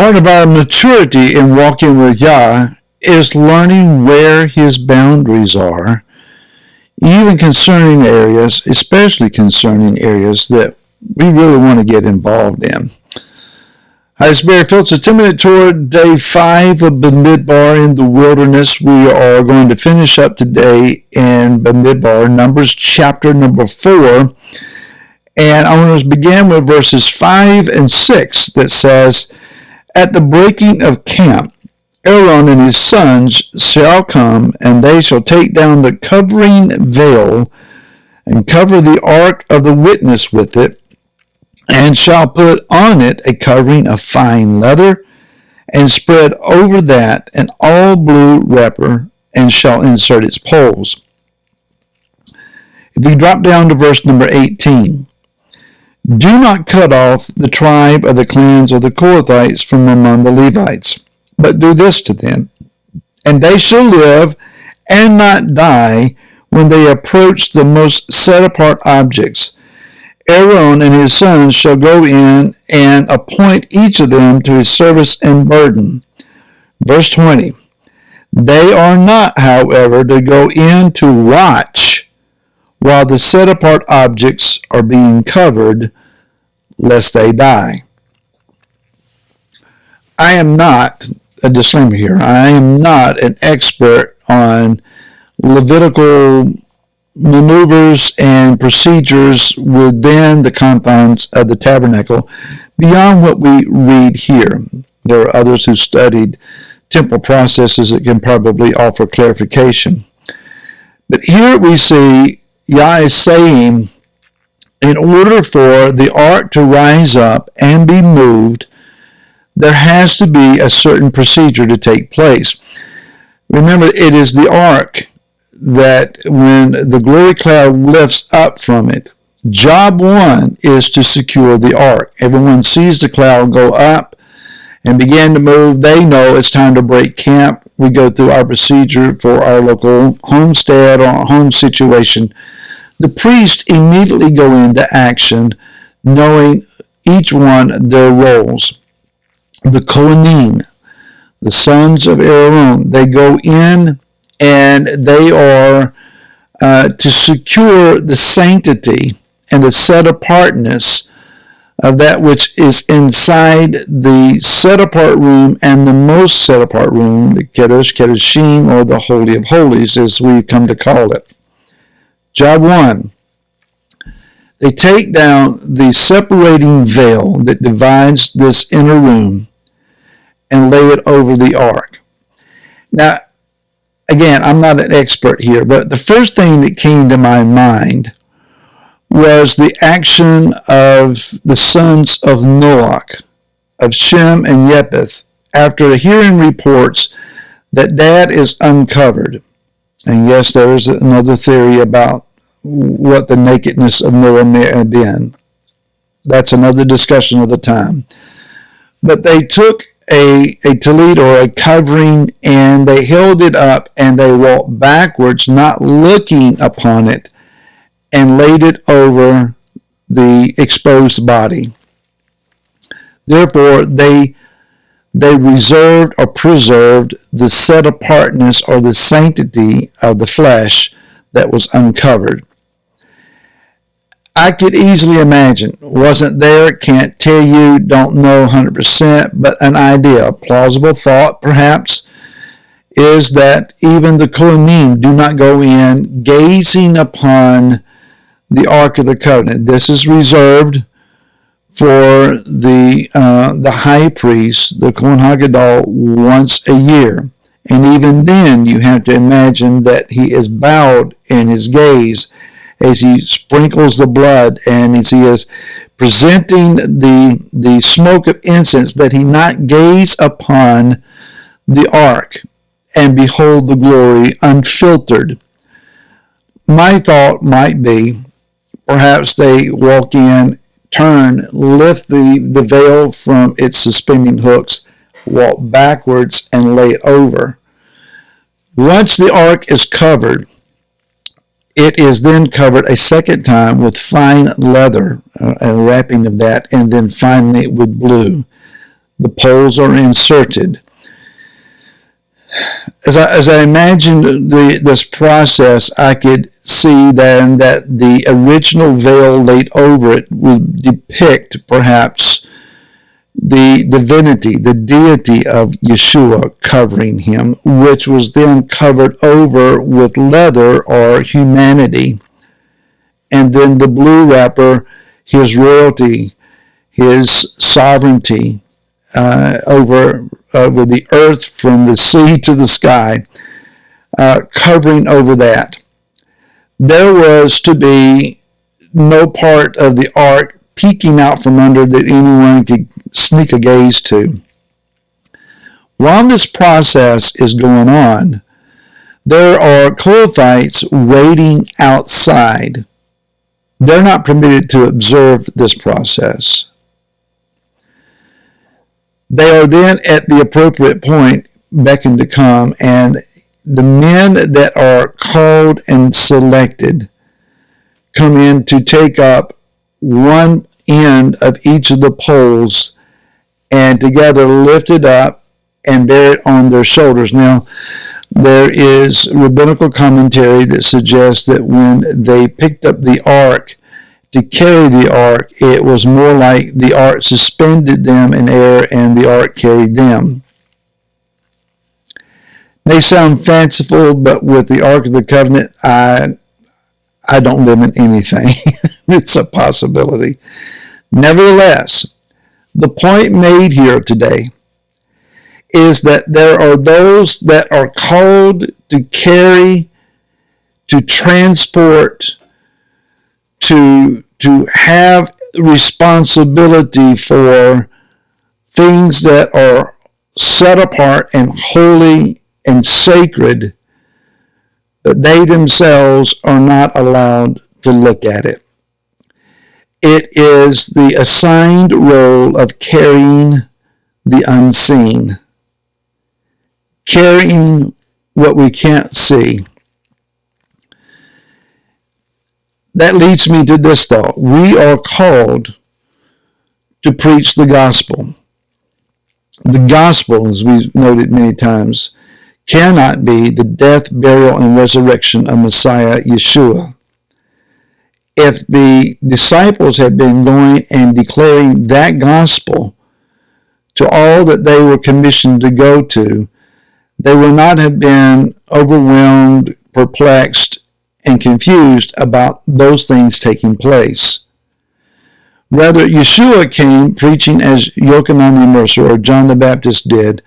Part of our maturity in walking with Yah is learning where His boundaries are, even concerning areas, especially concerning areas that we really want to get involved in. Hi, it's Barry Phillips. It's 10-minute Torah, day 5 of Bamidbar in the wilderness. We are going to finish up today in Bamidbar, Numbers chapter number 4. And I want to begin with verses 5 and 6 that says, "At the breaking of camp, Aaron and his sons shall come, and they shall take down the covering veil, and cover the ark of the witness with it, and shall put on it a covering of fine leather, and spread over that an all blue wrapper, and shall insert its poles." If we drop down to verse number 18, "Do not cut off the tribe of the clans of the Kohathites from among the Levites, but do this to them, and they shall live and not die when they approach the most set-apart objects. Aaron and his sons shall go in and appoint each of them to his service and burden." Verse 20, "They are not, however, to go in to watch while the set-apart objects are being covered, lest they die." I am not, a disclaimer here, I am not an expert on Levitical maneuvers and procedures within the confines of the tabernacle beyond what we read here. There are others who studied temple processes that can probably offer clarification. But here we see Yah is saying, in order for the ark to rise up and be moved, there has to be a certain procedure to take place. Remember, it is the ark that when the glory cloud lifts up from it, job one is to secure the ark. Everyone sees the cloud go up and begin to move. They know it's time to break camp. We go through our procedure for our local homestead or home situation. The priests immediately go into action, knowing each one their roles. The Kohanim, the sons of Aaron, they go in and they are to secure the sanctity and the set-apartness of that which is inside the set-apart room and the most set-apart room, the Kedosh Kedoshim, or the Holy of Holies, as we've come to call it. Job one, they take down the separating veil that divides this inner room and lay it over the ark. Now, again, I'm not an expert here, but the first thing that came to my mind was the action of the sons of Noach, of Shem and Japheth, after hearing reports that Dad is uncovered. And yes, there is another theory about what the nakedness of Noah may have been. That's another discussion of the time. But they took a tallit or a covering and they held it up and they walked backwards, not looking upon it, and laid it over the exposed body. Therefore, they reserved or preserved the set-apartness or the sanctity of the flesh that was uncovered. I could easily imagine, wasn't there, can't tell you, don't know 100%, but an idea, a plausible thought perhaps, is that even the Kohanim do not go in gazing upon the Ark of the Covenant. This is reserved for the high priest, the Kohen Hagadol, once a year. And even then, you have to imagine that he is bowed in his gaze as he sprinkles the blood and as he is presenting the smoke of incense, that he not gaze upon the ark and behold the glory unfiltered. My thought might be, perhaps they walk in, turn, lift the veil from its suspending hooks, walk backwards, and lay it over. Once the ark is covered, it is then covered a second time with fine leather, a wrapping of that, and then finally with blue. The poles are inserted. As I imagine this process, I could see then that the original veil laid over it would depict perhaps the divinity, the deity of Yeshua covering him, which was then covered over with leather or humanity. And then the blue wrapper, his royalty, his sovereignty over the earth from the sea to the sky, covering over that. There was to be no part of the ark peeking out from under that anyone could sneak a gaze to. While this process is going on, there are Kohathites waiting outside. They're not permitted to observe this process. They are then at the appropriate point beckoned to come, and the men that are called and selected come in to take up one end of each of the poles and together lift it up and bear it on their shoulders. Now, there is rabbinical commentary that suggests that when they picked up the ark to carry the ark, it was more like the ark suspended them in air and the ark carried them. May sound fanciful, but with the Ark of the Covenant, I don't limit anything. It's a possibility. Nevertheless, the point made here today is that there are those that are called to carry, to transport, to have responsibility for things that are set apart and holy and sacred, but they themselves are not allowed to look at it. It is the assigned role of carrying the unseen, carrying what we can't see. That leads me to this thought. We are called to preach the gospel. The gospel, as we've noted many times, cannot be the death, burial, and resurrection of Messiah Yeshua. If the disciples had been going and declaring that gospel to all that they were commissioned to go to, they would not have been overwhelmed, perplexed, and confused about those things taking place. Rather, Yeshua came preaching as Yochanan the Immerser or John the Baptist did,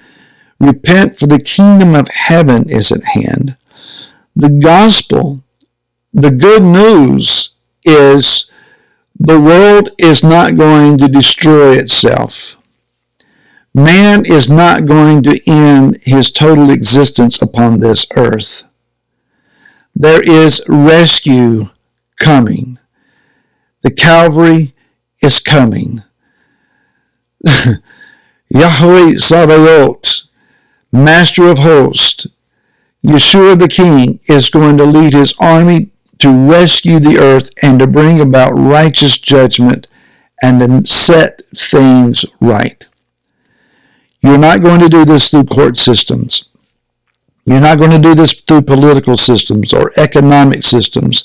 repent, for the kingdom of heaven is at hand. The gospel, the good news, is the world is not going to destroy itself. Man is not going to end his total existence upon this earth. There is rescue coming. The Calvary is coming. Yahweh Sabaoth, Master of Hosts, Yeshua the King, is going to lead his army to rescue the earth and to bring about righteous judgment and to set things right. You're not going to do this through court systems. You're not going to do this through political systems or economic systems,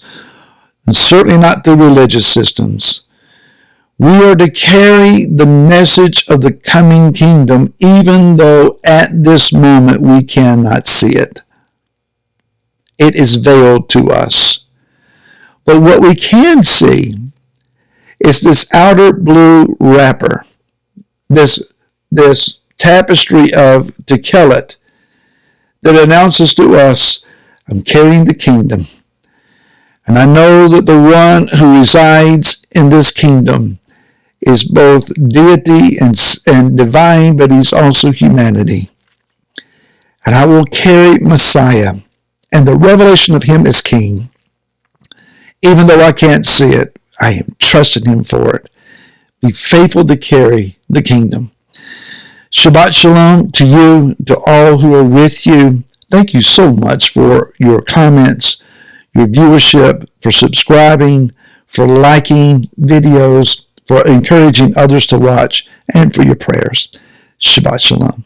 and certainly not through religious systems. We are to carry the message of the coming kingdom, even though at this moment we cannot see it. It is veiled to us. But what we can see is this outer blue wrapper, this tapestry of Tekelet that announces to us, I'm carrying the kingdom. And I know that the one who resides in this kingdom is both deity and divine, but he's also humanity. And I will carry Messiah and the revelation of him as king. Even though I can't see it, I am trusting him for it. Be faithful to carry the kingdom. Shabbat Shalom to you, to all who are with you. Thank you so much for your comments, your viewership, for subscribing, for liking videos, for encouraging others to watch, and for your prayers. Shabbat Shalom.